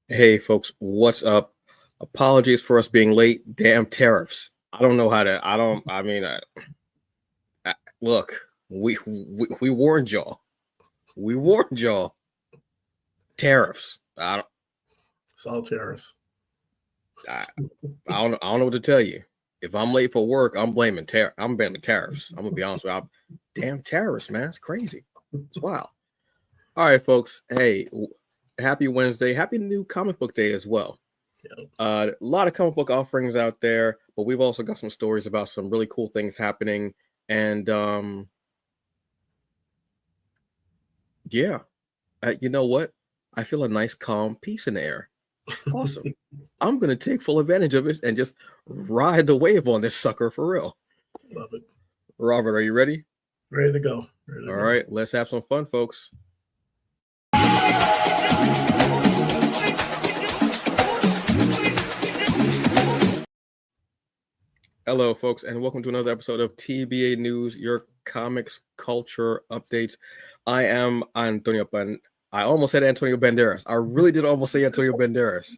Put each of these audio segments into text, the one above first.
Hey, folks, what's up? Apologies for us being late. Damn tariffs. I don't know how to. I don't. I mean, look, we warned y'all. We warned y'all. Tariffs. It's all tariffs. I don't know what to tell you. If I'm late for work, I'm blaming tariffs. I'm gonna be honest with you. Damn tariffs, man. It's crazy. It's wild. All right, folks. Hey, happy Wednesday. Happy new comic book day as well. Yep. A lot of comic book offerings out there, but we've also got some stories about some really cool things happening. And yeah, you know what? I feel a nice, calm peace in the air. Awesome. I'm going to take full advantage of it and just ride the wave on this sucker for real. Love it. Robert, are you ready? Ready to go. All right, let's have some fun, folks. Hello, folks, and welcome to another episode of TBA News, your comics culture updates. I am Antonio I almost said Antonio Banderas. I really did almost say Antonio Banderas.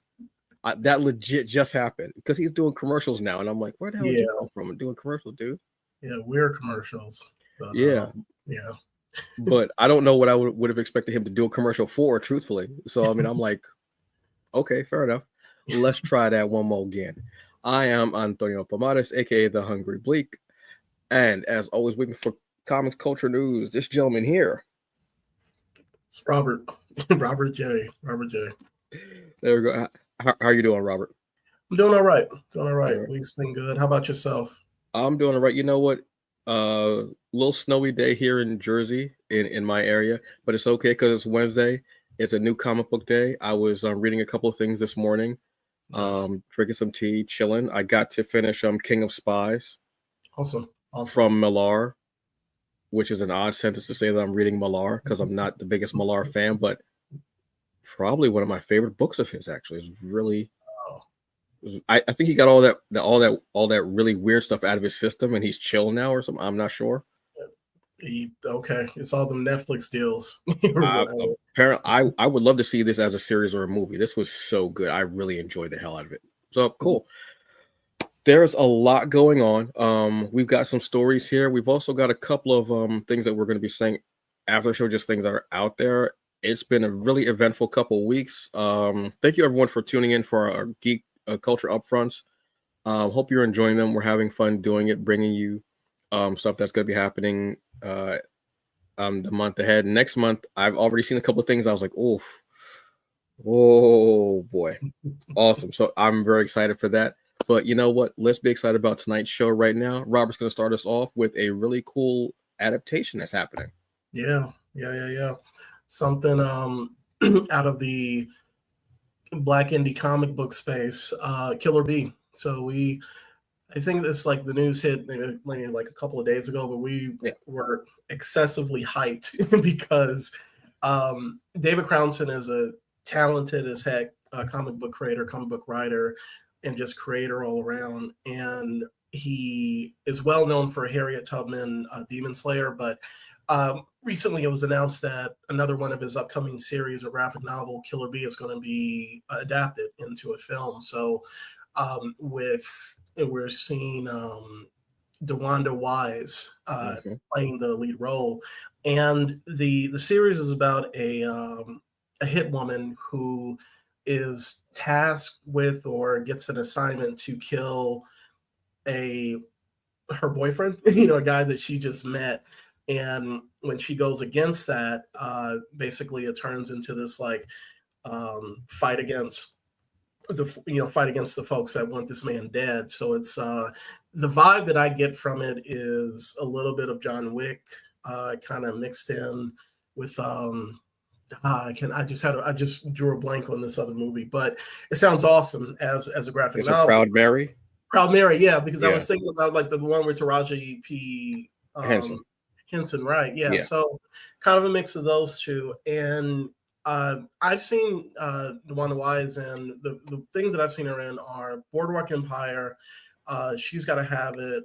That legit just happened because he's doing commercials now, and I'm like, where the hell did you come from? Doing commercials, dude? Yeah, we're commercials. But, yeah. But I don't know what I would have expected him to do a commercial for, truthfully. So, I mean, I'm like, okay, fair enough. Let's try that one more again. I am Antonio Pomares, aka the Hungry Bleak, and as always, waiting for comics culture news. This gentleman here, it's Robert J. There we go. How are you doing, Robert? I'm doing all right. Week's been good. How about yourself? I'm doing all right. You know what? Little snowy day here in Jersey, in my area, but it's okay because it's Wednesday. It's a new comic book day. I was reading a couple of things this morning. Drinking some tea, chilling. I got to finish King of Spies. Awesome. From Millar, which is an odd sentence to say that I'm reading Millar because I'm not the biggest Millar fan, but probably one of my favorite books of his. Actually, is really. I think he got all that really weird stuff out of his system, and he's chill now or something. I'm not sure. Okay, it's all the Netflix deals. Apparently, I would love to see this as a series or a movie. This was so good. I really enjoyed the hell out of it. So cool. There's a lot going on. We've got some stories here. We've also got a couple of things that we're going to be saying after the show, just things that are out there. It's been a really eventful couple of weeks. Thank you everyone for tuning in for our Geek Culture Upfronts. Hope you're enjoying them. We're having fun doing it, bringing you stuff that's going to be happening the month ahead. Next month, I've already seen a couple of things. I was like, oh boy, awesome. So I'm very excited for that. But you know what? Let's be excited about tonight's show right now. Robert's going to start us off with a really cool adaptation that's happening. Yeah. Something out of the Black indie comic book space, Killer Bee. So I think it's like the news hit maybe like a couple of days ago, but we were excessively hyped because David Crownson is a talented as heck comic book creator, comic book writer, and just creator all around. And he is well known for Harriet Tubman, Demon Slayer, but recently it was announced that another one of his upcoming series, a graphic novel, Killer Bee, is going to be adapted into a film. So we're seeing DeWanda Wise playing the lead role, and the series is about a hit woman who is tasked with or gets an assignment to kill her boyfriend, a guy that she just met. And when she goes against that, basically it turns into this fight against the folks that want this man dead. So it's the vibe that I get from it is a little bit of John Wick, kind of mixed in with I just drew a blank on this other movie, but it sounds awesome as a graphic novel. Proud Mary, yeah, because I was thinking about like the one with Taraji P. Henson, right? Yeah. So kind of a mix of those two. And I've seen DeWanda Wise, and the things that I've seen her in are Boardwalk Empire, She's Gotta Have It,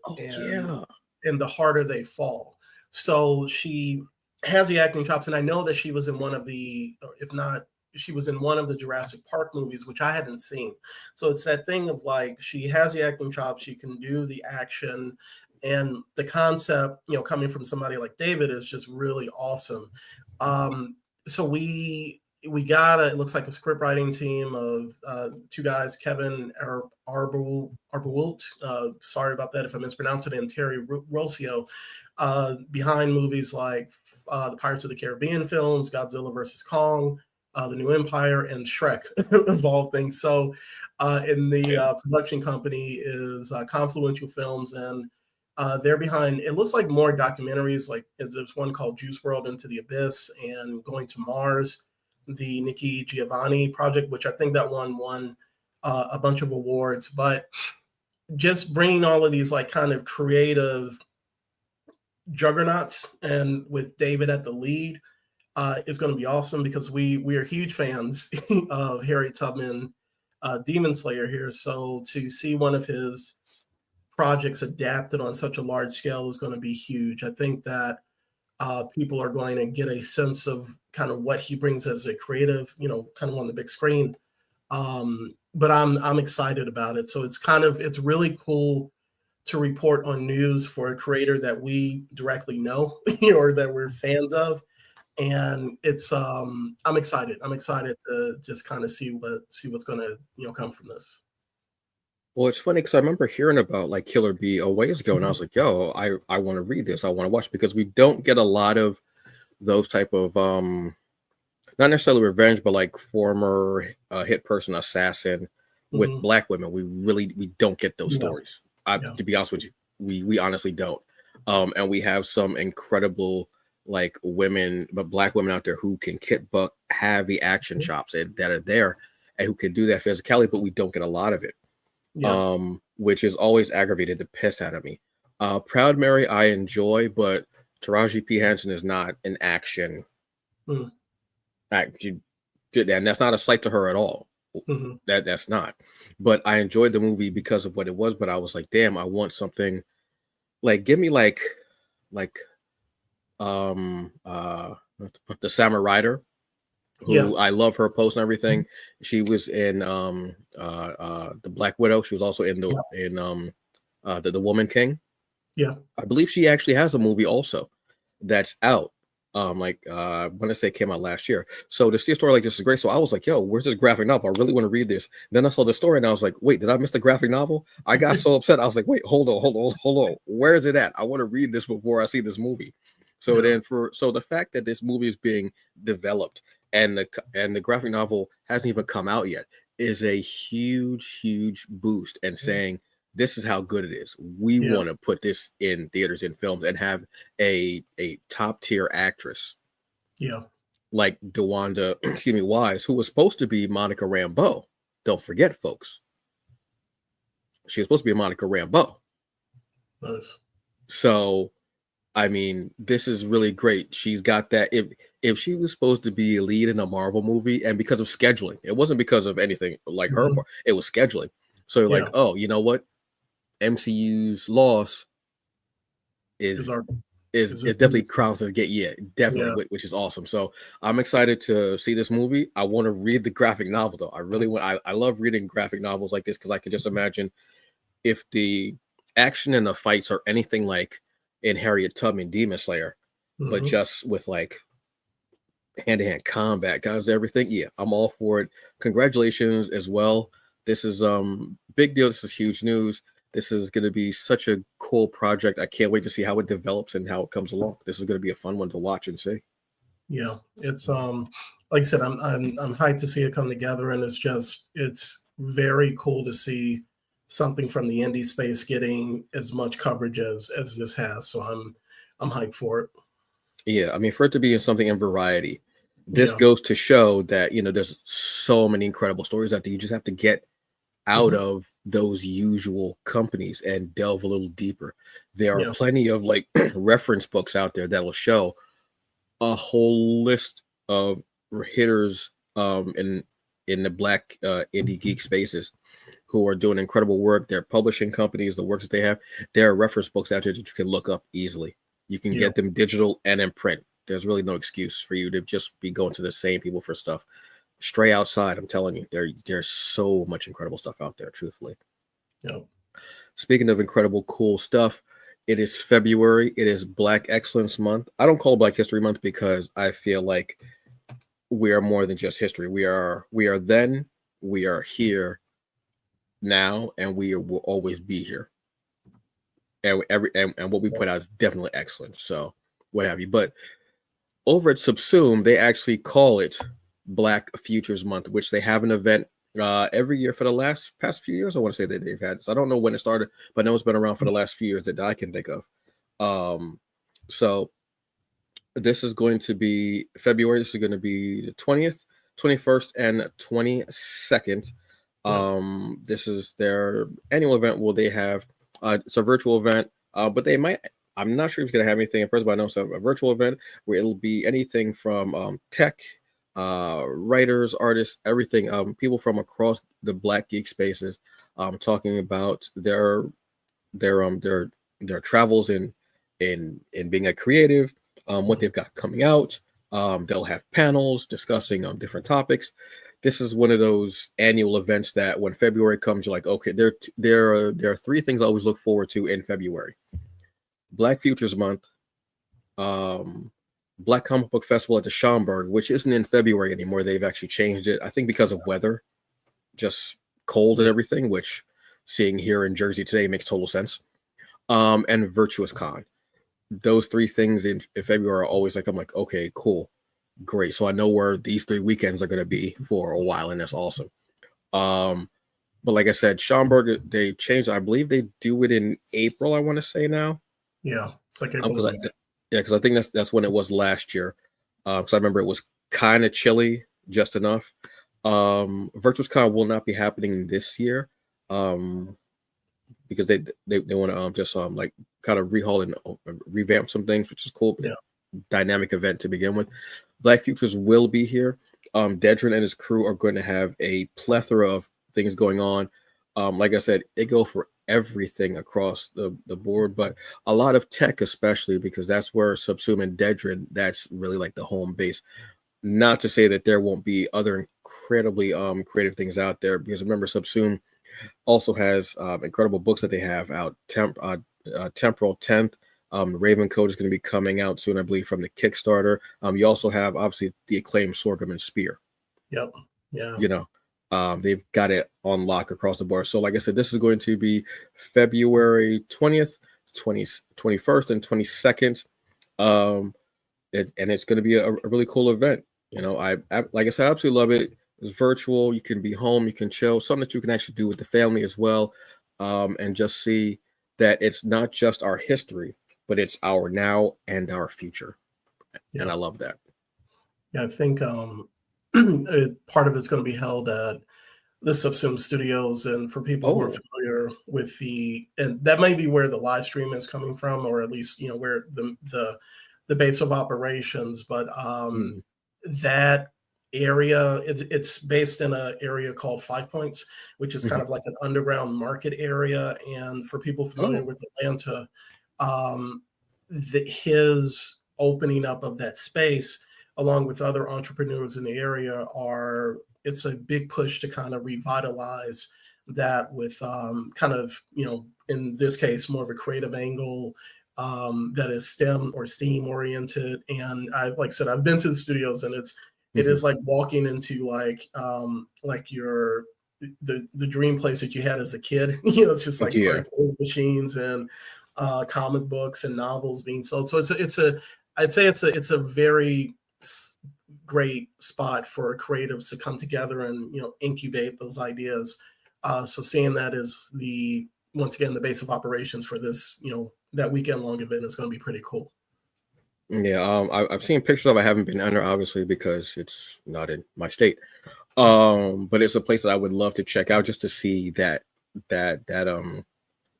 and The Harder They Fall. So she has the acting chops, and I know that she was in one of the, if not she was in one of the Jurassic Park movies, which I hadn't seen. So it's that thing of like she has the acting chops, she can do the action, and the concept, coming from somebody like David is just really awesome. So we got it looks like a script writing team of two guys, Kevin Arbowelt, sorry about that if I mispronounce it, and Terry Rossio, behind movies like the Pirates of the Caribbean films, Godzilla versus Kong, The New Empire, and Shrek, of all things. So in the production company is Confluential Films, and they're behind, it looks like more documentaries, like there's one called Juice World Into the Abyss and Going to Mars, the Nikki Giovanni project, which I think that one won a bunch of awards. But just bringing all of these like kind of creative juggernauts, and with David at the lead, is going to be awesome, because we are huge fans of Harriet Tubman, Demon Slayer here. So to see one of his projects adapted on such a large scale is going to be huge. I think that people are going to get a sense of kind of what he brings as a creative, kind of on the big screen. But I'm excited about it. So it's really cool to report on news for a creator that we directly know, or that we're fans of. And it's I'm excited. I'm excited to just kind of see what's going to come from this. Well, it's funny because I remember hearing about like Killer Bee a ways ago, and I Mhm. was like, "Yo, I want to read this. I want to watch," because we don't get a lot of those type of not necessarily revenge, but like former hit person assassin with Mhm. black women. We don't get those Yeah, stories. yeah. To be honest with you, we honestly don't. And we have some incredible like women, but black women out there who can kick butt, have the action Mhm. chops that are there, and who can do that physicality, but we don't get a lot of it, Yeah. which is always aggravated the piss out of me. Proud Mary, I enjoy, but Taraji P. Henson is not an action Mm. act, and that's not a slight to her at all. Mhm. That's not. But I enjoyed the movie because of what it was. But I was like, damn, I want something like give me like um uh the Summer Rider, Yeah. who I love her post and everything. She was in the Black Widow. She was also in Yeah. the Woman King. Yeah. I believe she actually has a movie also that's out. I want to say it came out last year. So to see a story like this is great. So I was like, yo, where's this graphic novel? I really want to read this. Then I saw the story and I was like, wait, did I miss the graphic novel? I got so upset. I was like, wait, hold on. Where is it at? I want to read this before I see this movie. So Yeah. so the fact that this movie is being developed and the graphic novel hasn't even come out yet is a huge boost, and saying this is how good it is. We Yeah. want to put this in theaters and films and have a top tier actress Yeah. like DeWanda, excuse me, Wise, who was supposed to be Monica Rambeau. Don't forget, folks, she was supposed to be Monica Rambeau. Nice. So, I mean, this is really great. She's got that. If she was supposed to be a lead in a Marvel movie, and because of scheduling, it wasn't because of anything like her Mhm. part, it was scheduling. So, like, Yeah. oh, you know what? MCU's loss Is is our is is it this definitely news? crowns to get, yeah, definitely, Yeah. which is awesome. So I'm excited to see this movie. I want to read the graphic novel though. I really want. I love reading graphic novels like this because I can just imagine if the action and the fights are anything like in Harriet Tubman Demon Slayer, but Mhm. just with like hand-to-hand combat, guys, everything. Yeah, I'm all for it. Congratulations as well. This is big deal. This is huge news. This is going to be such a cool project. I can't wait to see how it develops and how it comes along. This is going to be a fun one to watch and see. Yeah. It's like I said, I'm hyped to see it come together, and it's very cool to see something from the indie space getting as much coverage as this has. So I'm hyped for it. Yeah, I mean, for it to be in something in variety, this Yeah. goes to show that there's so many incredible stories out there. You just have to get out Mhm. of those usual companies and delve a little deeper. There are Yeah. plenty of like reference books out there that will show a whole list of hitters in the black indie geek spaces who are doing incredible work. They're publishing companies, the works that they have. There are reference books out there that you can look up easily. You can Yeah. get them digital and in print. There's really no excuse for you to just be going to the same people for stuff. stray outside. I'm telling you, there's so much incredible stuff out there, truthfully. Yep. Speaking of incredible, cool stuff, it is February. It is Black Excellence Month. I don't call it Black History Month because I feel like we are more than just history. We are then, we are here now, and we will always be here. And what we put out is definitely excellent. So what have you. But over at SUBSUME, they actually call it Black Futures Month, which they have an event every year for the past few years. I want to say that they've had this. I don't know when it started, but I know it's been around for the last few years that I can think of. So this is going to be February. This is going to be the 20th, 21st, and 22nd. This is their annual event where they have it's a virtual event, but they might. I'm not sure if it's going to have anything in person, but I know it's a virtual event where it'll be anything from tech, writers, artists, everything. People from across the Black geek spaces, talking about their travels in being a creative, what they've got coming out. They'll have panels discussing different topics. This is one of those annual events that when February comes, you're like, okay, there are three things I always look forward to in February: Black Futures Month, Black Comic Book Festival at the Schaumburg, which isn't in February anymore. They've actually changed it, I think, because of weather, just cold and everything, which seeing here in Jersey today makes total sense. And Virtuous Con. Those three things in February are always like, I'm like, okay, cool, great. So I know where these 3 weekends are going to be for a while, and that's awesome. But like I said, Schaumburg, they changed. I believe they do it in April, I want to say now. Yeah, it's like April. Because I think that's when it was last year. So I remember it was kind of chilly, just enough. Virtuous Con will not be happening this year, because they want to just like kind of rehaul and revamp some things, which is cool. Yeah. Dynamic event to begin with. Black Futures will be here. Dedrin and his crew are going to have a plethora of things going on. Like I said, they go for everything across the board, but a lot of tech, especially because that's where SUBSUME and Dedrin, that's really like the home base. Not to say that there won't be other incredibly creative things out there, because remember, SUBSUME also has incredible books that they have out. Temporal 10th. Raven Code is going to be coming out soon, I believe, from the Kickstarter. You also have, obviously, the acclaimed Sorghum and Spear. Yep. Yeah. You know, they've got it on lock across the board. So, like I said, this is going to be February 20th, 21st, and 22nd. And it's going to be a really cool event. You know, I like I said, I absolutely love it. It's virtual. You can be home. You can chill. Something that you can actually do with the family as well, and just see that it's not just our history, but it's our now and our future. Yeah. And I love that. Yeah, I think part of it's going to be held at the SUBSUME Studios, and for people who are familiar with and that may be where the live stream is coming from, or at least where the base of operations. But that area, it's based in an area called 5 Points, which is kind of like an underground market area. And for people familiar with Atlanta, his opening up of that space, along with other entrepreneurs in the area, it's a big push to kind of revitalize that with kind of, in this case, more of a creative angle that is STEM or STEAM oriented. And like I said, I've been to the studios, and it is like walking into like the dream place that you had as a kid. It's just like arcade machines and comic books and novels being sold. So I'd say it's a very great spot for creatives to come together and incubate those ideas. So seeing that is once again the base of operations for this that weekend long event is going to be pretty cool. Yeah, I've seen pictures of it. I haven't been under, obviously, because it's not in my state. But it's a place that I would love to check out just to see that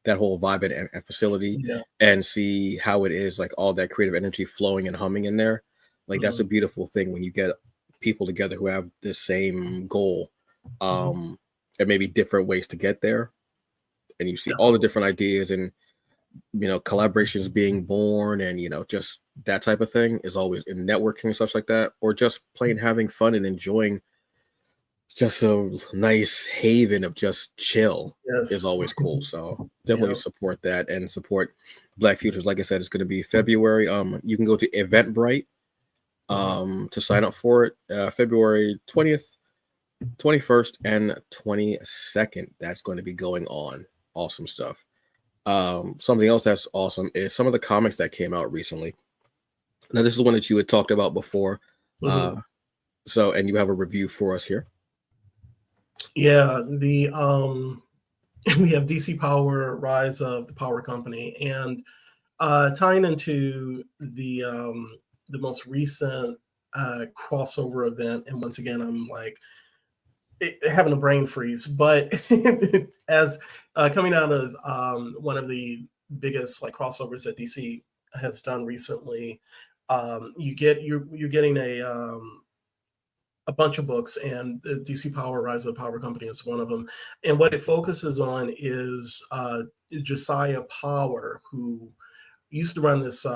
whole vibe and facility, and see how it is, like all that creative energy flowing and humming in there. Like that's a beautiful thing when you get people together who have the same goal, and maybe different ways to get there, and you see all the different ideas and collaborations being born, and just that type of thing is always in networking and such like that, or just plain having fun and enjoying just a nice haven of just chill is Yes. always cool. So Yeah. definitely support that and support Black Futures. Like I said, it's going to be February. You can go to Eventbrite Mhm. to sign up for it. February 20th, 21st, and 22nd. That's going to be going on. Awesome stuff. Something else that's awesome is some of the comics that came out recently. Now, this is one that you had talked about before. Mhm. And you have a review for us here. Yeah. The we have DC Power: Rise of the Power Company, and tying into the most recent crossover event. And once again, I'm like having a brain freeze, but as coming out of one of the biggest like crossovers that DC has done recently, you're getting a bunch of books, and the DC Power: Rise of the Power Company is one of them. And what it focuses on is Josiah Power, who used to run this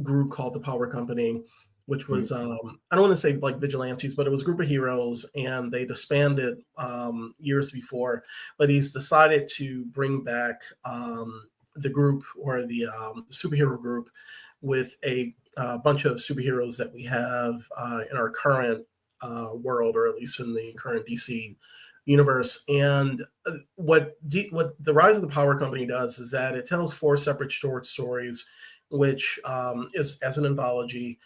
group called the Power Company, which was I don't want to say like vigilantes, but it was a group of heroes, and they disbanded years before. But he's decided to bring back the group, or the superhero group, with a bunch of superheroes that we have in our current world, or at least in the current DC universe. And what the Rise of the Power Company does is that it tells four separate short stories, which is as an anthology,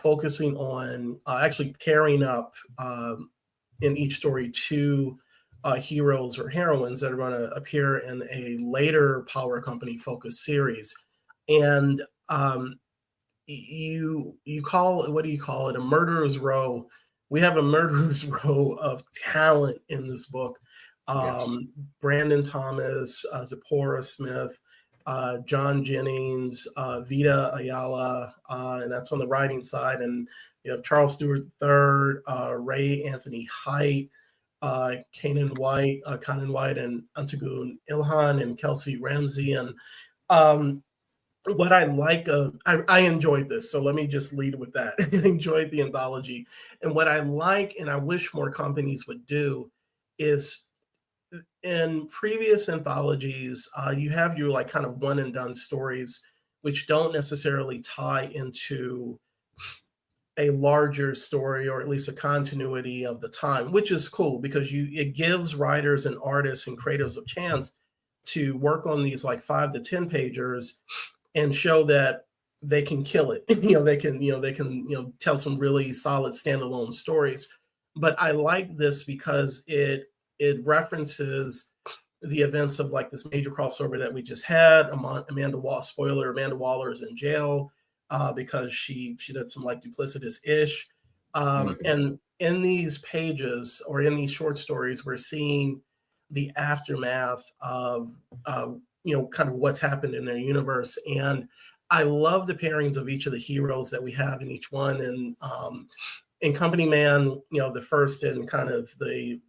focusing on actually pairing up in each story two heroes or heroines that are going to appear in a later Power Company focused series. And you call it, what do you call it, a murderer's row. We have a murderer's row of talent in this book. Yes. Brandon Thomas, Zipporah Smith, John Jennings, Vita Ayala, and that's on the writing side. And you have Charles Stewart III, Ray Anthony Height, Conan White, and Antagun Ilhan, and Kelsey Ramsey. And um, what I like, I enjoyed this. So let me just lead with that. I enjoyed the anthology. And what I like, and I wish more companies would do, is in previous anthologies, you have your like kind of one and done stories, which don't necessarily tie into a larger story, or at least a continuity of the time, which is cool because it gives writers and artists and creatives a chance to work on these like 5 to 10 pagers and show that they can kill it. They can tell some really solid standalone stories. But I like this because it references the events of like this major crossover that we just had. Amanda Waller is in jail because she did some like duplicitous ish. Mhm. And in these pages, or in these short stories, we're seeing the aftermath of kind of what's happened in their universe. And I love the pairings of each of the heroes that we have in each one. And in Company Man, the first, and kind of the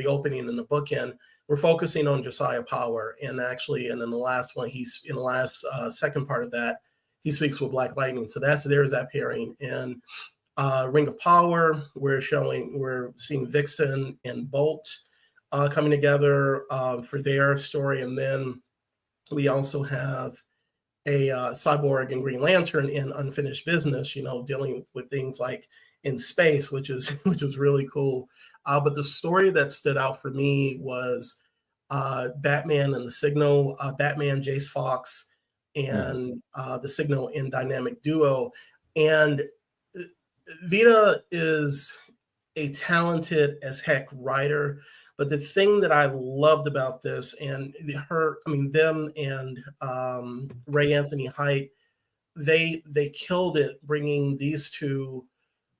opening and the bookend, we're focusing on Josiah Power. And actually, and in the last one, he's in the last second part of that, he speaks with Black Lightning. So there's that pairing. And Ring of Power, we're seeing Vixen and Bolt coming together for their story. And then we also have a Cyborg and Green Lantern in Unfinished Business, dealing with things like in space, which is which is really cool. But the story that stood out for me was Batman and the Signal, Batman Jace Fox, Mhm. and the Signal in Dynamic Duo. And Vita is a talented as heck writer. But the thing that I loved about this, and them and Ray Anthony Height, they killed it bringing these two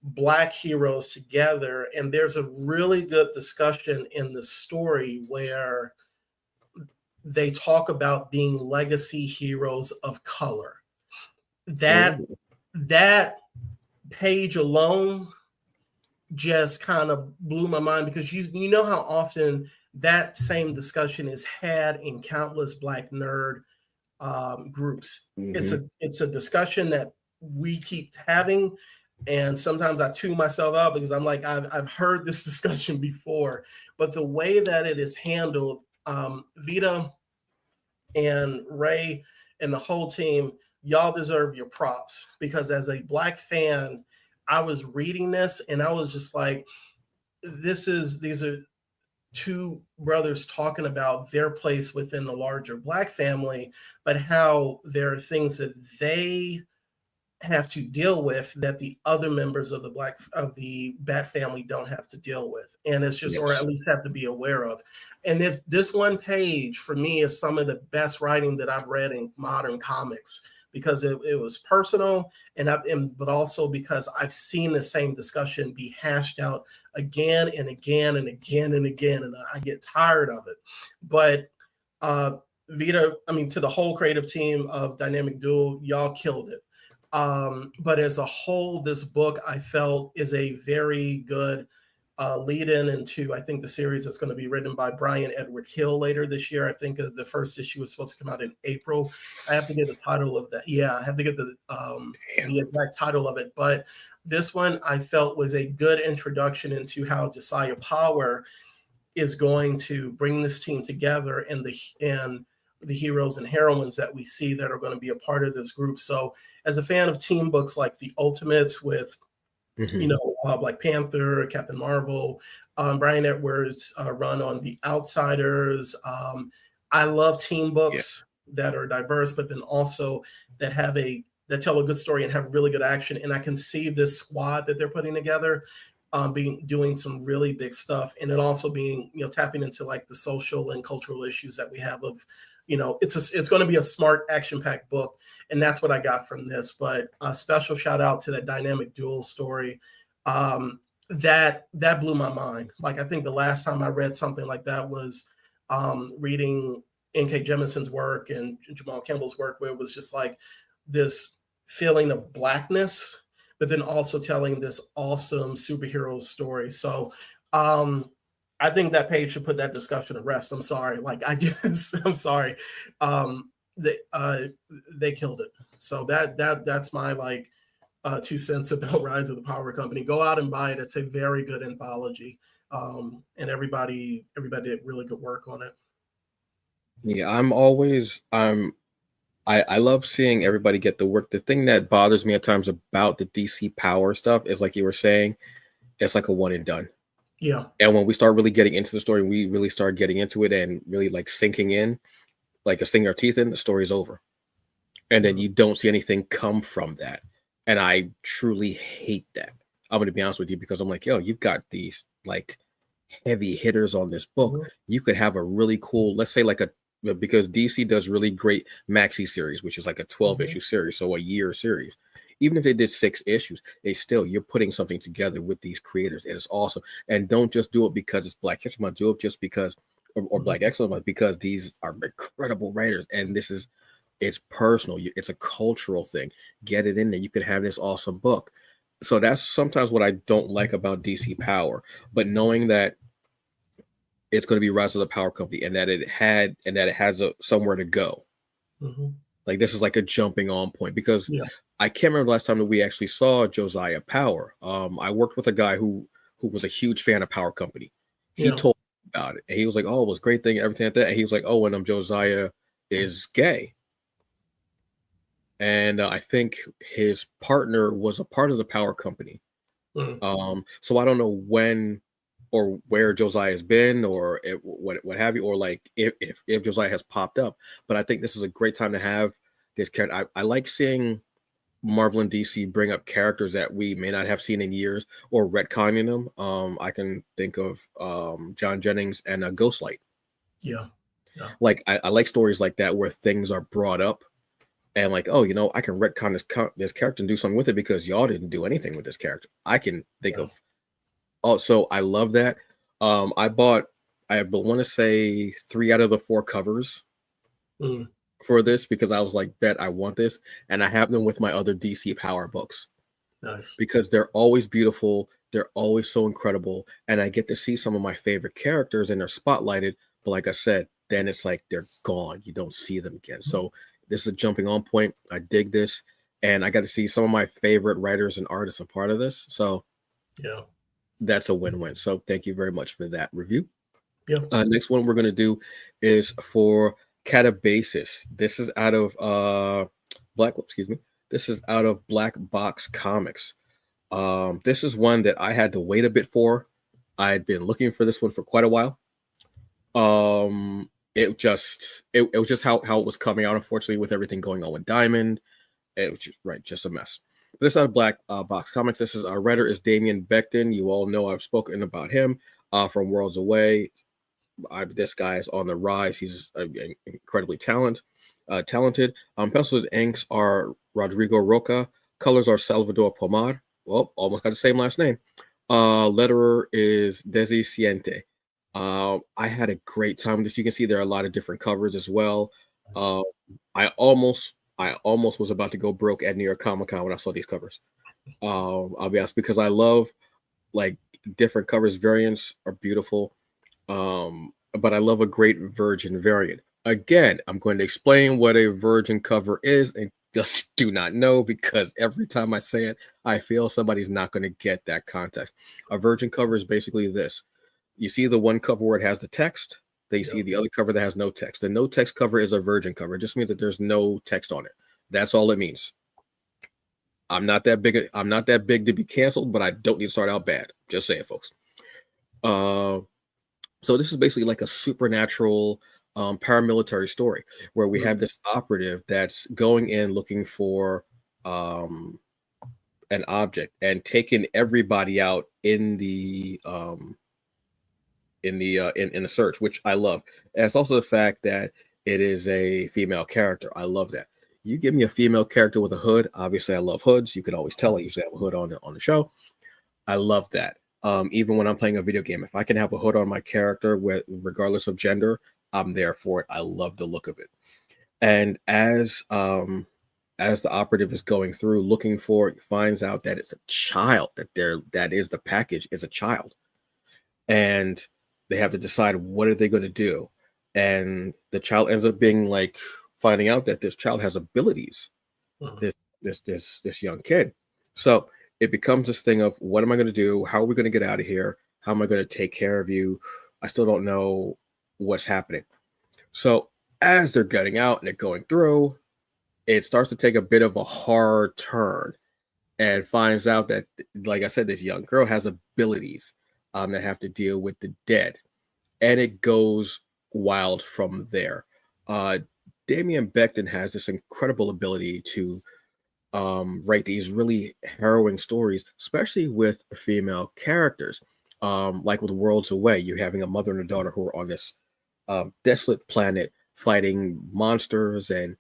Black heroes together. And there's a really good discussion in the story where they talk about being legacy heroes of color. That Ooh. that page alone just kind of blew my mind, because you know how often that same discussion is had in countless Black nerd groups. It's Mhm. a discussion that we keep having, And sometimes I tune myself out because I'm like, I've heard this discussion before, but the way that it is handled, Vita and Ray and the whole team, y'all deserve your props, because as a Black fan, I was reading this and I was just like, these are two brothers talking about their place within the larger Black family, but how there are things that they have to deal with that the other members of the Bat family don't have to deal with, and it's just, or Yes. at least have to be aware of. And this one page for me is some of the best writing that I've read in modern comics, because it was personal, but also because I've seen the same discussion be hashed out again and again and again and again, and I get tired of it. But Vita, I mean, to the whole creative team of Dynamic Duel, y'all killed it. But as a whole, this book I felt is a very good lead in into, I think, the series that's going to be written by Brian Edward Hill later this year. I think the first issue was supposed to come out in April. I have to get the title of that. Yeah, I have to get the exact title of it. But this one I felt was a good introduction into how Josiah Power is going to bring this team together, and the heroes and heroines that we see that are going to be a part of this group. So as a fan of team books like The Ultimates with, Black Panther, Captain Marvel, Brian Edwards' run on The Outsiders, I love team books that are diverse, but then also that tell a good story and have really good action. And I can see this squad that they're putting together doing some really big stuff, and it also being, tapping into like the social and cultural issues that we have of, it's going to be a smart, action-packed book, and that's what I got from this. But a special shout out to that Dynamic Duel story. That blew my mind. Like, I think the last time I read something like that was reading N.K. Jemisin's work and Jamal Campbell's work, where it was just like this feeling of Blackness, but then also telling this awesome superhero story. So I think that page should put that discussion to rest. I'm sorry. I'm sorry. They killed it. So that's my 2 cents about Rise of the Power Company. Go out and buy it. It's a very good anthology. And everybody did really good work on it. Yeah, I love seeing everybody get the work. The thing that bothers me at times about the DC Power stuff is, like you were saying, it's like a one and done. Yeah. And when we start really getting into the story, we really start getting into it and really like sinking in, like sinking our teeth in, the story's over. And then you don't see anything come from that. And I truly hate that. I'm going to be honest with you, because I'm like, yo, you've got these like heavy hitters on this book. You could have a really cool, let's say because DC does really great maxi series, which is like a 12 issue series, so a year series. Even if they did 6 issues, you're putting something together with these creators. It is awesome. And don't just do it because it's Black History Month. Do it just because, or Black Excellence Month, because these are incredible writers, and it's personal. It's a cultural thing. Get it in there. You can have this awesome book. So that's sometimes what I don't like about DC Power. But knowing that it's going to be Rise of the Power Company, and that it has somewhere to go. Like, this is like a jumping on point, because I can't remember the last time that we actually saw Josiah Power. I worked with a guy who was a huge fan of Power Company. He told me about it, and he was like, "Oh, it was a great thing, everything like that." And he was like, "Oh, and Josiah is gay." And I think his partner was a part of the Power Company. So I don't know when or where Josiah has been, or what have you, or like if Josiah has popped up. But I think this is a great time to have this character. I like seeing Marvel and DC bring up characters that we may not have seen in years, or retconning them. I can think of John Jennings and Ghostlight. Like, I like stories like that where things are brought up, and like, oh, I can retcon this character and do something with it because y'all didn't do anything with this character. I can think of. So I love that. I want to say 3 out of the 4 covers for this, because I was like, bet I want this, and I have them with my other DC Power books. Nice. Because they're always beautiful, they're always so incredible, and I get to see some of my favorite characters and they're spotlighted. But like I said, then it's like they're gone. You don't see them again. So this is a jumping on point. I dig this. and I got to see some of my favorite writers and artists a part of this. So Yeah. that's a win-win. So thank you very much for that review. Yeah. Next one we're going to do is for Katabasis. This is out of This is out of Black Box Comics. This is one that I had to wait a bit for. I had been looking for this one for quite a while. It was just how it was coming out, unfortunately, with everything going on with Diamond. It was just a mess. But this is out of Black Box Comics. This is our writer is Damian Becton. You all know I've spoken about him from Worlds Away. This guy is on the rise. He's incredibly talented. Pencils and inks are Rodrigo Roca. Colors are Salvador Pomar. Well, almost got the same last name. Letterer is Desi Siente. I had a great time with this. You can see there are a lot of different covers as well. I almost was about to go broke at New York Comic Con when I saw these covers. I'll be honest, because I love like different covers. Variants are beautiful. But I love a great virgin variant. Again, I'm going to explain what a virgin cover is and just do not know, because every time I say it, I feel somebody's not going to get that context. A virgin cover is basically this. You see the one cover where it has the text, then you see the other cover that has no text. The no text cover is a virgin cover. It just means that there's no text on it. That's all it means. I'm not that big to be canceled, but I don't need to start out bad. Just saying, folks. So this is basically like a supernatural paramilitary story where we have this operative that's going in looking for an object and taking everybody out in the search, which I love. And it's also the fact that it is a female character. I love that. You give me a female character with a hood. Obviously, I love hoods. You can always tell I usually have a hood on the show. I love that. Even when I'm playing a video game, if I can have a hood on my character, regardless of gender, I'm there for it. I love the look of it. And as the operative is going through looking for it, he finds out that it's a child, that is the package is a child. And they have to decide what are they going to do. And the child ends up being like finding out that this child has abilities. This young kid. So it becomes this thing of, what am I going to do? How are we going to get out of here? How am I going to take care of you? I still don't know what's happening. So as they're getting out and they're going through, it starts to take a bit of a hard turn, and finds out that, like I said, this young girl has abilities that have to deal with the dead. And it goes wild from there. Damian Becton has this incredible ability to write these really harrowing stories, especially with female characters. Like with Worlds Away, you're having a mother and a daughter who are on this desolate planet fighting monsters and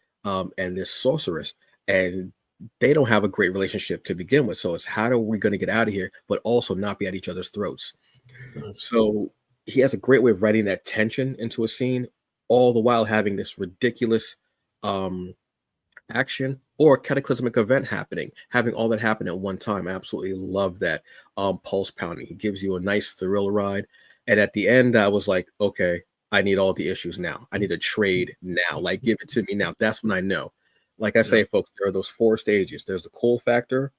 this sorceress, and they don't have a great relationship to begin with. So it's, how are we going to get out of here, but also not be at each other's throats? So he has a great way of writing that tension into a scene, all the while having this ridiculous action or cataclysmic event happening, having all that happen at one time. I absolutely love that pulse pounding. He gives you a nice thrill ride. And at the end, I was like, okay, I need all the issues now. I need a trade now. Like, give it to me now. That's when I know. Like I say, folks, there are those 4 stages. There's the cool factor.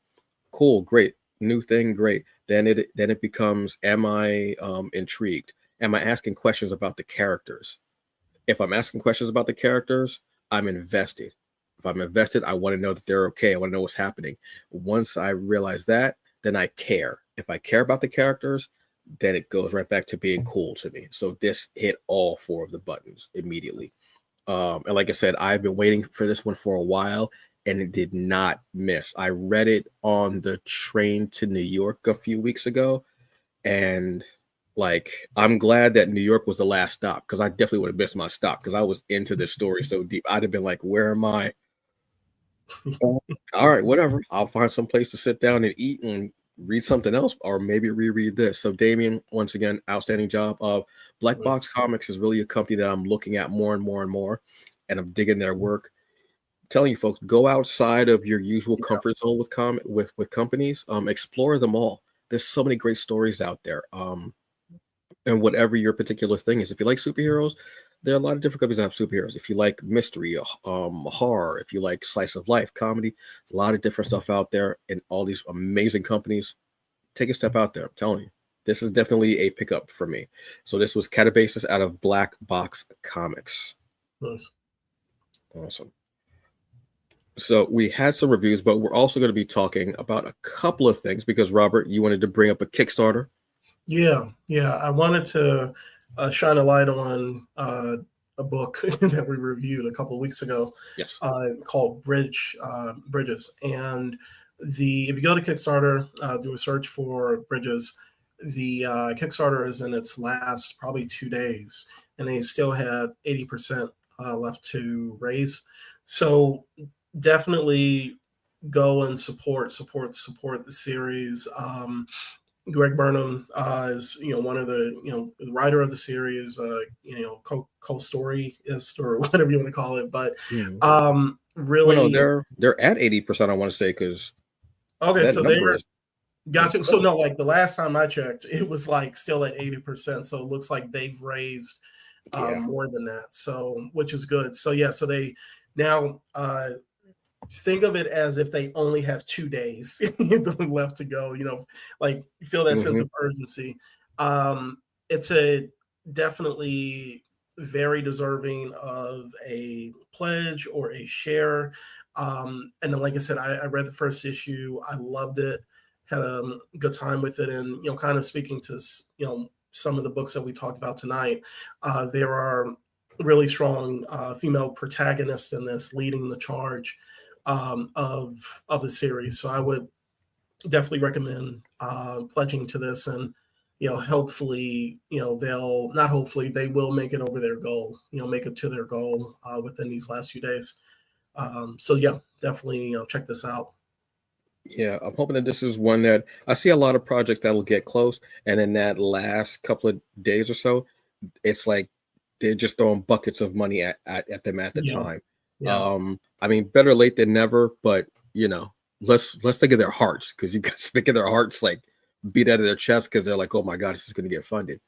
Cool, great. New thing, great. Then it becomes, am I intrigued? Am I asking questions about the characters? If I'm asking questions about the characters, I'm invested. If I'm invested, I want to know that they're okay. I want to know what's happening. Once I realize that, then I care. If I care about the characters, then it goes right back to being cool to me. So this hit all 4 of the buttons immediately. And like I said, I've been waiting for this one for a while, and it did not miss. I read it on the train to New York a few weeks ago, and like, I'm glad that New York was the last stop, because I definitely would have missed my stop, because I was into this story so deep. I'd have been like, where am I? All right, whatever. I'll find some place to sit down and eat and read something else, or maybe reread this. So Damian, once again, outstanding job. Black Box Comics is really a company that I'm looking at more and more and more, and I'm digging their work. Telling you folks, go outside of your usual comfort zone with companies. Explore them all. There's so many great stories out there. And whatever your particular thing is, if you like superheroes, there are a lot of different companies that have superheroes. If you like mystery, horror, if you like slice of life, comedy, a lot of different stuff out there, and all these amazing companies. Take a step out there. I'm telling you, this is definitely a pickup for me. So this was Katabasis out of Black Box Comics. Nice. Awesome. So we had some reviews, but we're also going to be talking about a couple of things because Robert, you wanted to bring up a Kickstarter. Yeah. I wanted to shine a light on a book that we reviewed a couple of weeks ago. Yes. Called Bridges. And if you go to Kickstarter, do a search for Bridges. The Kickstarter is in its last probably 2 days, and they still had 80% left to raise. So definitely go and support the series. Greg Burnham is one of the the writer of the series, co-storyist or whatever you want to call it. But really, well, no, they're at 80%. I want to say because okay, that so number they're is gotcha. So no, like the last time I checked, it was like still at 80%. So it looks like they've raised more than that. So which is good. So yeah, so they now think of it as if they only have 2 days left to go, like you feel that sense of urgency. It's a definitely very deserving of a pledge or a share. And then, like I said, I read the first issue. I loved it, had a good time with it. And, kind of speaking to, some of the books that we talked about tonight, there are really strong female protagonists in this leading the charge of the series. So I would definitely recommend pledging to this, and hopefully they'll not hopefully they will make it over their goal, make it to their goal within these last few days. So yeah, definitely check this out. Yeah, I'm hoping that this is one that I see a lot of projects that'll get close, and in that last couple of days or so, it's like they're just throwing buckets of money at them at the time. I mean, better late than never, but let's think of their hearts, because you guys think of their hearts like beat out of their chest because they're like, oh my god, this is going to get funded,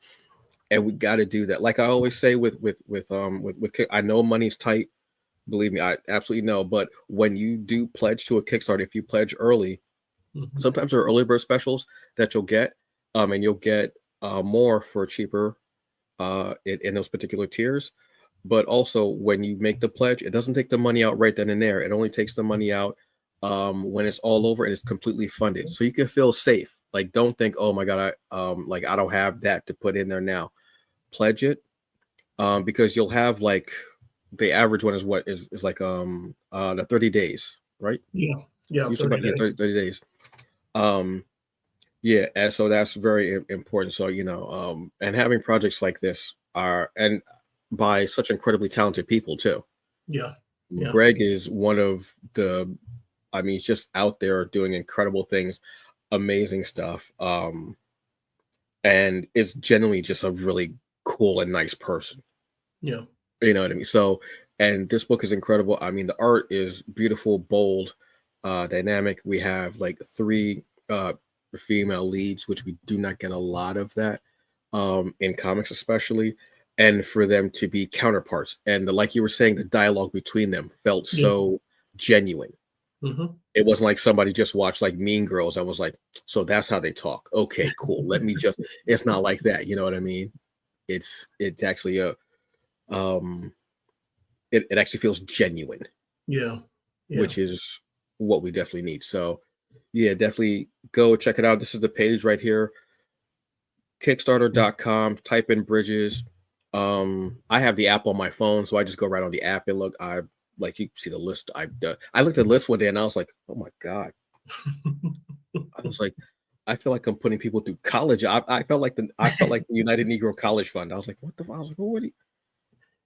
and we got to do that. Like I always say with I know money's tight. Believe me, I absolutely know. But when you do pledge to a Kickstarter, if you pledge early, sometimes there are early bird specials that you'll get, and you'll get more for cheaper in those particular tiers. But also, when you make the pledge, it doesn't take the money out right then and there. It only takes the money out when it's all over and it's completely funded. So you can feel safe. Like, don't think, oh my god, I don't have that to put in there now. Pledge it, because you'll have like. The average one is what is like the 30 days, right? Yeah. Usually 30 days. 30 days. Yeah, and so that's very important. So and having projects like this are and by such incredibly talented people too. Yeah. Greg is one of the, I mean, he's just out there doing incredible things, amazing stuff, and is generally just a really cool and nice person. Yeah. You know what I mean? So, and this book is incredible. I mean, the art is beautiful, bold, dynamic. We have like 3 female leads, which we do not get a lot of that in comics, especially. And for them to be counterparts, and like you were saying, the dialogue between them felt so genuine. It wasn't like somebody just watched like Mean Girls and was like, so that's how they talk. Okay, cool. Let me just. It's not like that. You know what I mean? It's actually a. It actually feels genuine, which is what we definitely need. So yeah, definitely go check it out. This is the page right here, kickstarter.com. Type in Bridges. I have the app on my phone, so I just go right on the app and look. I like, you see the list. I looked at the list one day and I was like, oh my god. I was like, I feel like I'm putting people through college. I felt like the United Negro College Fund. I was like, what the? I was like, oh, what?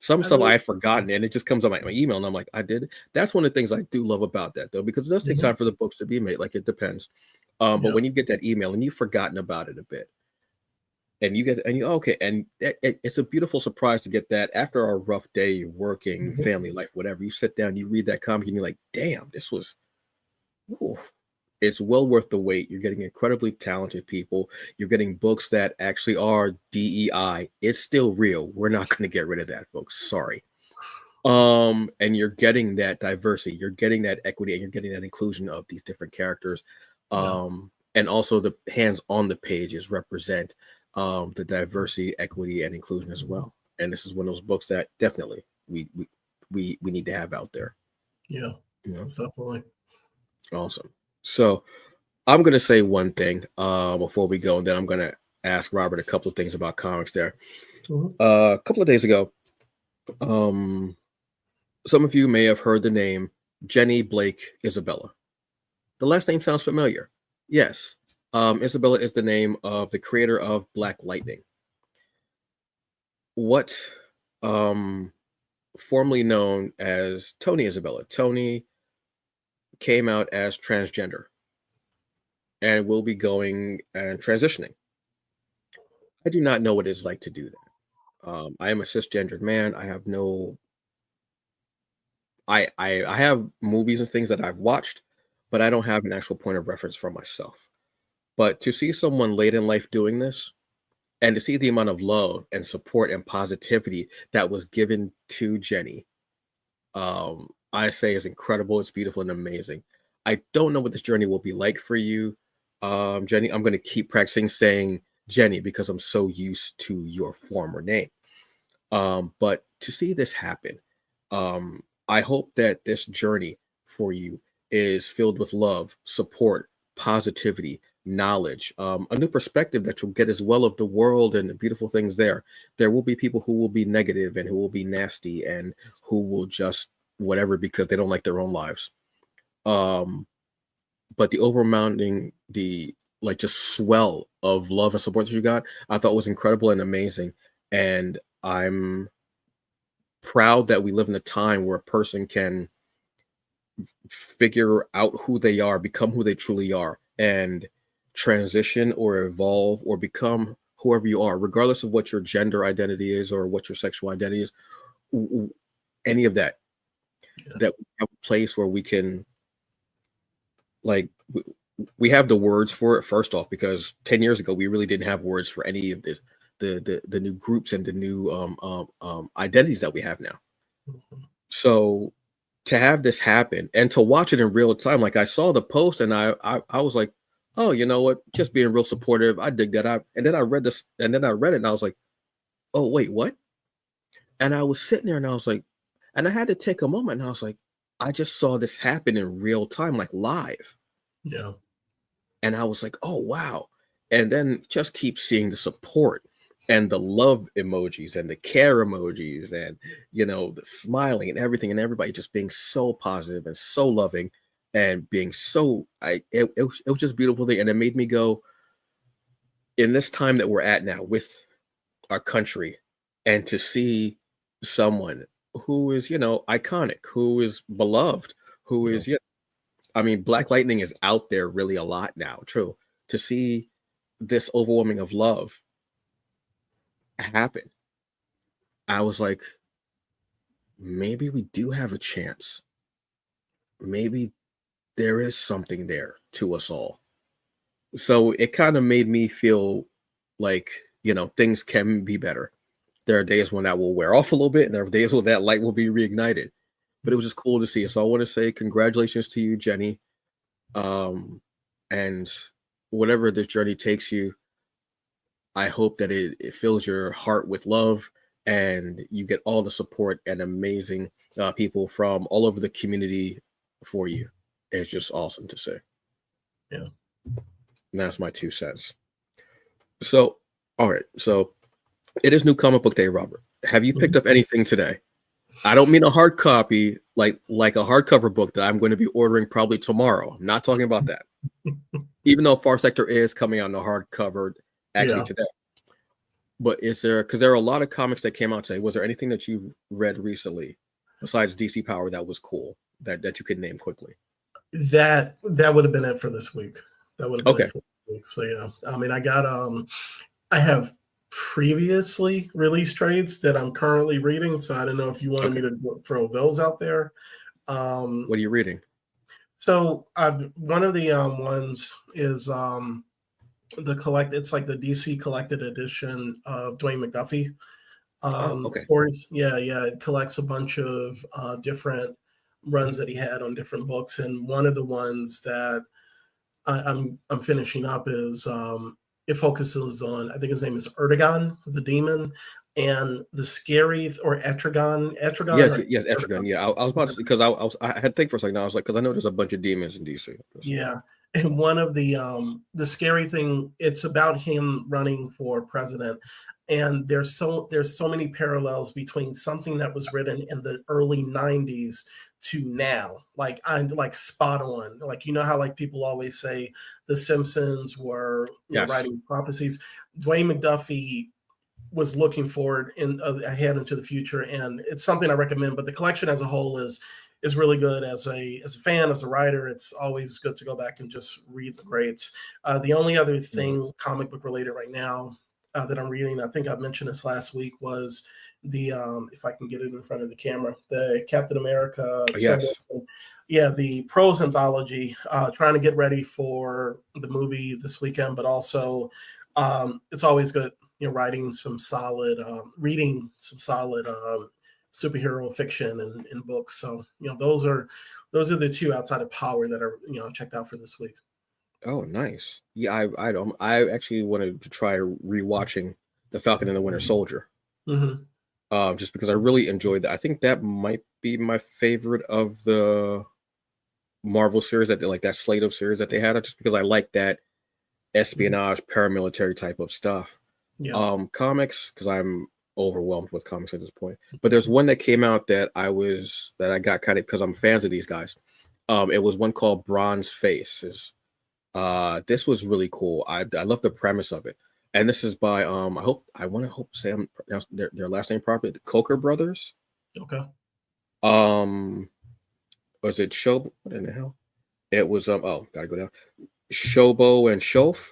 Some stuff I had forgotten, and it just comes on my email, and I'm like, I did it. That's one of the things I do love about that, though, because it does take time for the books to be made. Like, it depends. But when you get that email and you've forgotten about it a bit, and it's a beautiful surprise to get that after a rough day, working, family life, whatever. You sit down, you read that comic, and you're like, damn, this was. Ooh. It's well worth the wait. You're getting incredibly talented people. You're getting books that actually are DEI. It's still real. We're not going to get rid of that, folks. Sorry. And you're getting that diversity, you're getting that equity, and you're getting that inclusion of these different characters. And also the hands on the pages represent the diversity, equity, and inclusion as well. And this is one of those books that definitely we need to have out there. Yeah, definitely. Awesome. So I'm going to say one thing before we go, and then I'm going to ask Robert a couple of things about comics there. A couple of days ago, some of you may have heard the name Jenny Blake Isabella. The last name sounds familiar. Yes. Isabella is the name of the creator of Black Lightning. What formerly known as Tony Isabella. Tony came out as transgender and will be going and transitioning. I do not know what it's like to do that. I am a cisgendered man. I have no I have movies and things that I've watched, but I don't have an actual point of reference for myself. But to see someone late in life doing this, and to see the amount of love and support and positivity that was given to Jenny, I say is incredible. It's beautiful and amazing. I don't know what this journey will be like for you, Jenny. I'm going to keep practicing saying Jenny because I'm so used to your former name. But to see this happen, I hope that this journey for you is filled with love, support, positivity, knowledge, a new perspective that you'll get as well of the world and the beautiful things there. There will be people who will be negative and who will be nasty and who will just whatever because they don't like their own lives. But the overmounting, just swell of love and support that you got, I thought was incredible and amazing. And I'm proud that we live in a time where a person can figure out who they are, become who they truly are, and transition or evolve or become whoever you are, regardless of what your gender identity is or what your sexual identity is, any of that. That we have a place where we can, we have the words for it, first off, because 10 years ago we really didn't have words for any of this. The new groups and the new identities that we have now. So to have this happen and to watch it in real time, like I saw the post and I was like, oh, you know what? Just being real supportive. I dig that. And then I read this and then I read it and I was like, oh, wait, what? And I was sitting there and I was like, and I had to take a moment and I was like, I just saw this happen in real time, like live. Yeah. And I was like, oh, wow. And then just keep seeing the support and the love emojis and the care emojis and, the smiling and everything and everybody just being so positive and so loving and being so, it was just a beautiful thing. And it made me go, in this time that we're at now with our country, and to see someone who is, iconic, who is beloved, who is, Black Lightning is out there really a lot now, true. To see this overwhelming of love happen, I was like, maybe we do have a chance. Maybe there is something there to us all. So it kind of made me feel like, things can be better. There are days when that will wear off a little bit, and there are days when that light will be reignited. But it was just cool to see. So I want to say congratulations to you, Jenny. And whatever this journey takes you, I hope that it fills your heart with love and you get all the support and amazing people from all over the community for you. It's just awesome to say. Yeah. And that's my 2 cents. So, all right. So it is New Comic Book Day, Robert. Have you picked up anything today? I don't mean a hard copy, like a hardcover book that I'm going to be ordering probably tomorrow. I'm not talking about that. Even though Far Sector is coming out in a hardcover actually today. But because there are a lot of comics that came out today, was there anything that you've read recently besides DC Power that was cool that you could name quickly? That would have been it for this week. That would have been okay. It for this week. So yeah, I got I have previously released trades that I'm currently reading, so I don't know if you wanted me to throw those out there. What are you reading? So one of the ones is it's like the DC collected edition of Dwayne McDuffie Oh, okay. stories. Yeah, yeah. It collects a bunch of different runs that he had on different books, and one of the ones that I'm finishing up is it focuses on, I think his name is Erdogan, the demon, and the scary or Etrigan Yes, or yes, Etrigan. Erdogan. Yeah, I was about to because I had to think for a second. I was like, because I know there's a bunch of demons in DC. So, Yeah. And one of the scary thing, it's about him running for president. And there's so many parallels between something that was written in the early 90s to now. Like I'm like spot on. Like you know how like people always say the Simpsons were, yes. writing prophecies. Dwayne McDuffie was looking forward in ahead into the future, and it's something I recommend. But the collection as a whole is really good. As a fan, as a writer, it's always good to go back and just read the greats. The only other Mhm. thing comic book related right now that I'm reading, I think I mentioned this last week, was the if I can get it in front of the camera, the Captain America Sam Yes. Wilson. Yeah, the prose anthology. Trying to get ready for the movie this weekend, but also it's always good, writing some solid, reading some solid superhero fiction and books. So those are the two outside of Power that are checked out for this week. Oh, nice. Yeah, I actually wanted to try rewatching The Falcon and the Winter Soldier. Hmm. Just because I really enjoyed that. I think that might be my favorite of the Marvel series that like that slate of series that they had, just because I like that espionage, paramilitary type of stuff. Yeah. Comics, because I'm overwhelmed with comics at this point. But there's one that came out that I got kind of because I'm fans of these guys. It was one called Bronze Faces. This was really cool. I love the premise of it. And this is by I want to hope say I'm pronounced their last name properly. The Coker brothers. Okay. Um was it Show what in the hell? It was oh gotta go down. Shobo and Shof.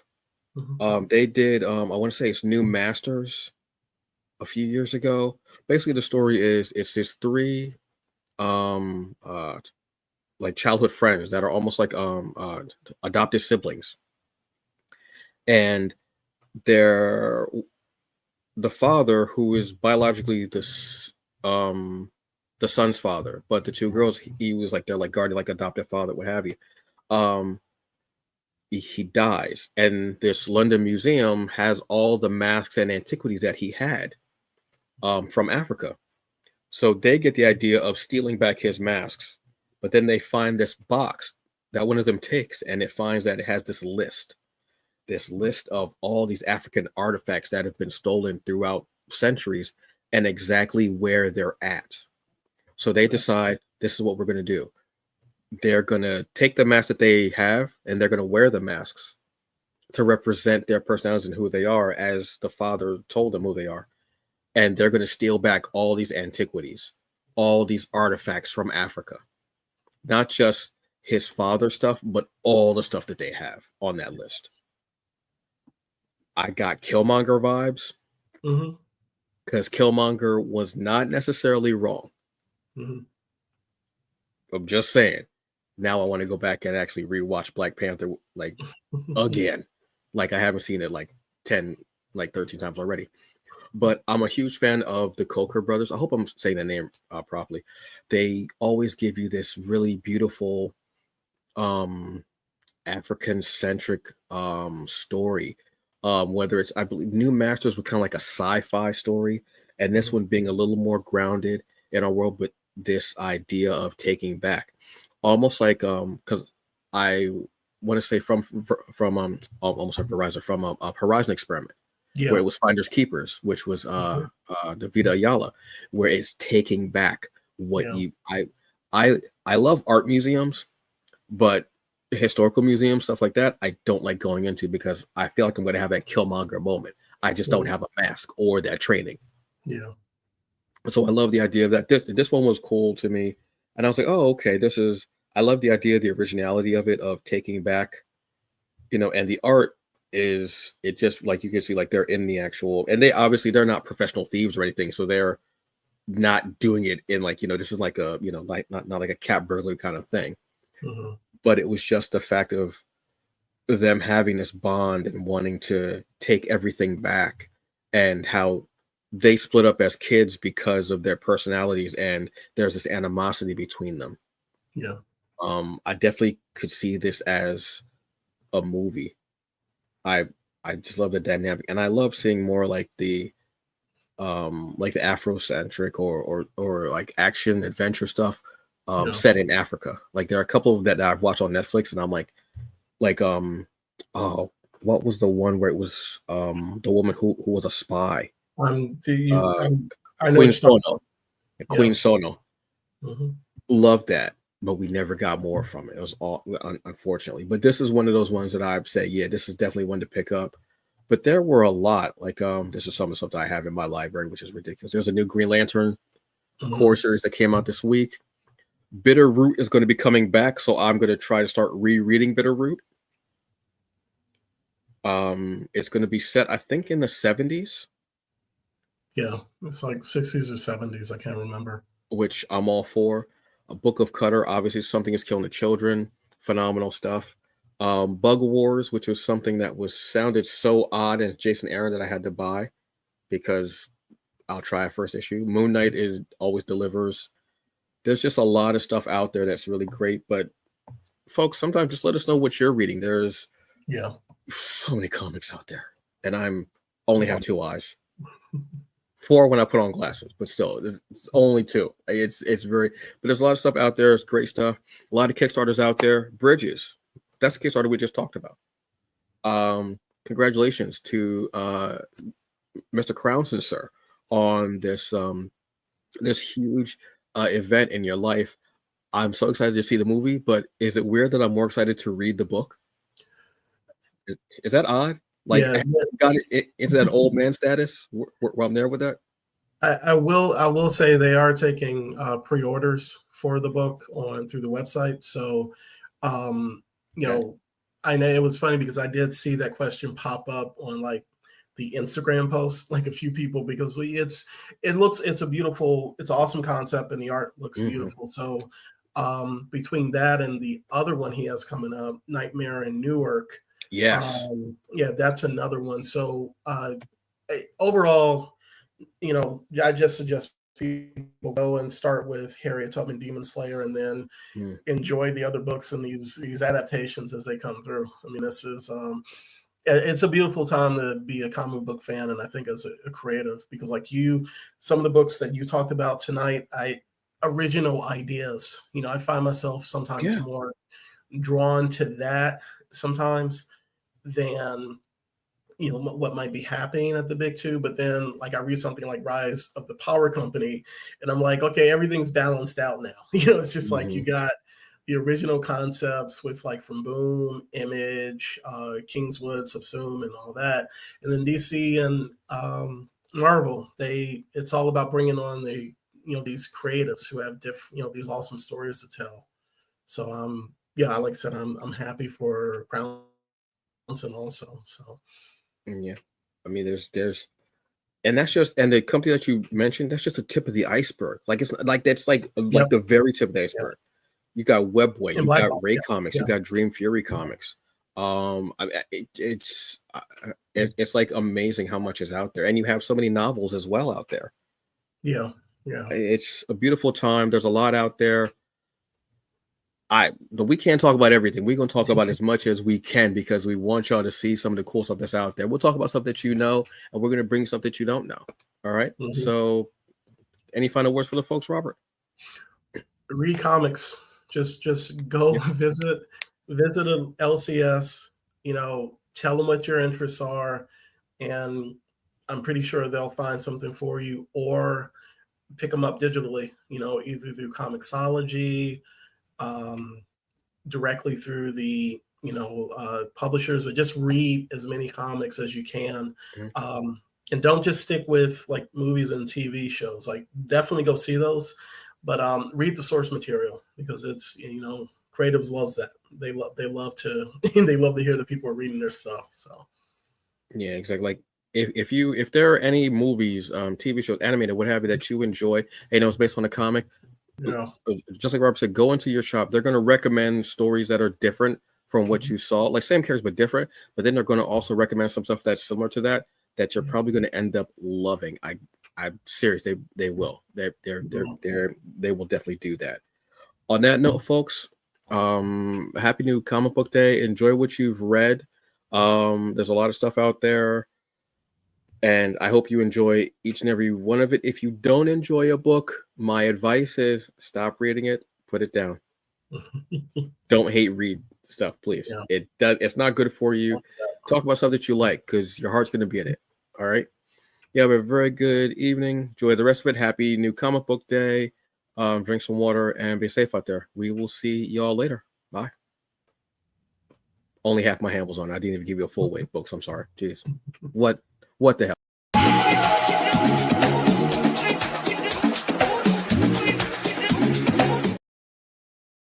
Hmm. They did I want to say it's New Masters a few years ago. Basically the story is it's this three um uh like childhood friends that are almost like adopted siblings. And they're the father who is biologically the son's father, but the two girls he was like they're like guardian like adopted father, what have you. Um he dies, and this London museum has all the masks and antiquities that he had from Africa. So they get the idea of stealing back his masks, but then they find this box that one of them takes, and it finds that it has this list of all these African artifacts that have been stolen throughout centuries and exactly where they're at. So they decide this is what we're going to do. They're going to take the mask that they have and they're going to wear the masks to represent their personalities and who they are as the father told them who they are. And they're going to steal back all these antiquities, all these artifacts from Africa, not just his father stuff, but all the stuff that they have on that list. I got Killmonger vibes Hmm. because Killmonger was not necessarily wrong. Hmm. I'm just saying. Now I want to go back and actually rewatch Black Panther like again. Like I haven't seen it like 10, like 13 times already. But I'm a huge fan of the Coker brothers. I hope I'm saying the name properly. They always give you this really beautiful African centric story. Whether it's I believe New Masters was kind of like a sci-fi story, and this one being a little more grounded in our world, but this idea of taking back, almost like because I want to say from almost like Horizon from a Horizon Experiment where Yeah. it was Finders Keepers, which was Mhm. the Vida Ayala, where it's taking back what Yeah. you I love art museums, but historical museums, stuff like that, I don't like going into because I feel like I'm going to have that Killmonger moment. I just don't Mhm. have a mask or that training. Yeah. So I love the idea of that. This one was cool to me, and I was like, oh, okay, this is. I love the idea, the originality of it, of taking back, and the art is it just like you can see like they're in the actual, and they obviously they're not professional thieves or anything, so they're not doing it in like this is like a like not like a cat burglar kind of thing. Hmm. but it was just the fact of them having this bond and wanting to take everything back, and how they split up as kids because of their personalities, and there's this animosity between them. Yeah. I definitely could see this as a movie. I I just love the dynamic, and I love seeing more like the Afrocentric or like action adventure stuff Yeah. set in Africa. Like there are a couple that I've watched on Netflix, and I'm like oh, what was the one where it was the woman who was a spy? Do you? Uh I know what Queen you're talking Sono. about. Queen Yeah. Sono. Hmm. Loved that, but we never got more from it. It was all unfortunately. But this is one of those ones that I've said, yeah, this is definitely one to pick up. But there were a lot. Like this is some of the stuff that I have in my library, which is ridiculous. There's a new Green Lantern Hmm. core series that came out this week. Bitterroot is going to be coming back, so I'm going to try to start rereading Bitterroot. It's going to be set, I think, in the 70s, Yeah, it's like 60s or 70s. I can't remember. which I'm all for. A Book of Cutter, obviously, Something is Killing the Children, phenomenal stuff. Bug Wars, which was something that was sounded so odd and Jason Aaron that I had to buy because I'll try a first issue. Moon Knight is always delivers. There's just a lot of stuff out there that's really great, but folks, sometimes just let us know what you're reading. There's Yeah, so many comics out there, and I'm it's a only have lot. 2 eyes. 4 when I put on glasses, but still, it's only 2. It's very, but there's a lot of stuff out there. It's great stuff. A lot of Kickstarters out there. Bridges, that's the Kickstarter we just talked about. Congratulations to Mr. Crownson, sir, on this huge event in your life. I'm so excited to see the movie, but is it weird that I'm more excited to read the book? Is that odd? Like, Yeah, have you got it into that old man status where I'm there with that? I will say they are taking pre-orders for the book on through the website. So, um, you Okay. know, I know it was funny because I did see that question pop up on like the Instagram post, like a few people because it's a beautiful, it's an awesome concept and the art looks Hmm. beautiful. So, between that and the other one he has coming up, Nightmare in Newark, Yes. yeah, that's another one. So, overall, I just suggest people go and start with Harriet Tubman Demon Slayer and then Mm. enjoy the other books and these adaptations as they come through. I mean, this is it's a beautiful time to be a comic book fan, and I think as a creative, because like some of the books that you talked about tonight, original ideas. I find myself sometimes Yeah. more drawn to that sometimes than what might be happening at the big two, but then like I read something like Rise of the Power Company and I'm like, okay, everything's balanced out now. It's just like you Hmm. got the original concepts with like from Boom, Image, Kingswood, Subsume, and all that, and then DC and Marvel, it's all about bringing on these creatives who have these awesome stories to tell. So yeah, like I said, I'm happy for Crownson also. So Yeah. I mean, there's and that's just, and the company that you mentioned, that's just a tip of the iceberg. Like it's like that's like yep, the very tip of the yep. iceberg. You got Webway, And you Black got Box, Ray yeah, Comics, you yeah, got Dream Fury Comics. It's like amazing how much is out there, and you have so many novels as well out there. yeah, yeah. It's a beautiful time. There's a lot out there. But we can't talk about everything. We're gonna talk about as much as we can because we want y'all to see some of the cool stuff that's out there. We'll talk about stuff that you know, and we're gonna bring stuff that you don't know. All right. Mhm. So, any final words for the folks, Robert? Read comics. Just go Yeah. visit a LCS. Tell them what your interests are, and I'm pretty sure they'll find something for you, or pick them up digitally. Either through Comixology, um, directly through the publishers, but just read as many comics as you can. Mhm. And don't just stick with like movies and TV shows. Like definitely go see those, but read the source material because it's creatives loves that. They love to they love to hear that people are reading their stuff. So Yeah, exactly. Like if there are any movies, TV shows, animated, what have you, that you enjoy, it's based on a comic, Yeah. Just like Rob said, go into your shop. They're going to recommend stories that are different from what you saw, like same characters but different. But then they're going to also recommend some stuff that's similar to that you're probably going to end up loving. I'm serious. They will. They will definitely do that. On that note, folks, happy new comic book day. Enjoy what you've read. There's a lot of stuff out there, and I hope you enjoy each and every one of it. If you don't enjoy a book, my advice is stop reading it, put it down. Don't hate read stuff, please. Yeah. It's not good for you. Talk about stuff that you like, because your heart's going to be in it. All right. You have a very good evening. Enjoy the rest of it. Happy new comic book day. Drink some water and be safe out there. We will see y'all later. Bye. Only half my hand was on. I didn't even give you a full weight, folks. I'm sorry. Jeez. What the hell?